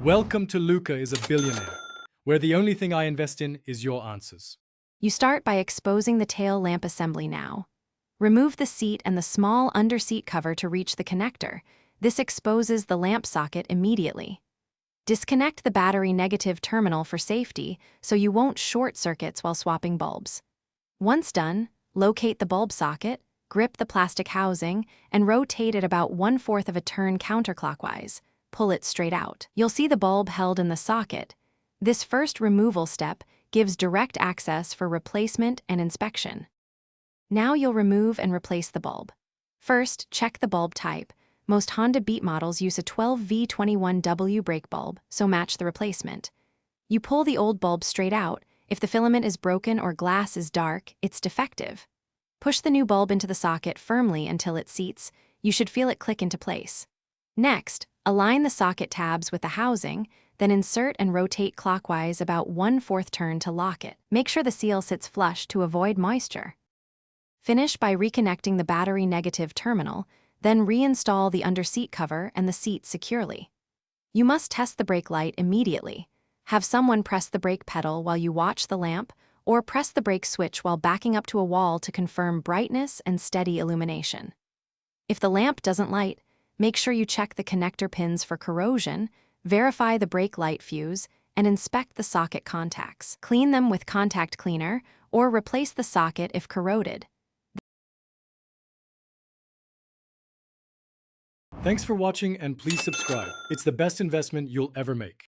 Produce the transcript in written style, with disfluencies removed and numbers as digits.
Welcome to Luca is a Billionaire, where the only thing I invest in is your answers. You start by exposing the tail lamp assembly now. Remove the seat and the small under-seat cover to reach the connector. This exposes the lamp socket immediately. Disconnect the battery negative terminal for safety so you won't short circuits while swapping bulbs. Once done, locate the bulb socket, grip the plastic housing, and rotate it about 1/4 of a turn counterclockwise. Pull it straight out. You'll see the bulb held in the socket. This first removal step gives direct access for replacement and inspection. Now you'll remove and replace the bulb. First, check the bulb type. Most Honda Beat models use a 12V21W brake bulb, so match the replacement. You pull the old bulb straight out. If the filament is broken or glass is dark, it's defective. Push the new bulb into the socket firmly until it seats. You should feel it click into place. Next, align the socket tabs with the housing, then insert and rotate clockwise about 1/4 turn to lock it. Make sure the seal sits flush to avoid moisture. Finish by reconnecting the battery negative terminal, then reinstall the under-seat cover and the seat securely. You must test the brake light immediately. Have someone press the brake pedal while you watch the lamp, or press the brake switch while backing up to a wall to confirm brightness and steady illumination. If the lamp doesn't light, make sure you check the connector pins for corrosion, verify the brake light fuse, and inspect the socket contacts. Clean them with contact cleaner, or replace the socket if corroded. Thanks for watching and please subscribe. It's the best investment you'll ever make.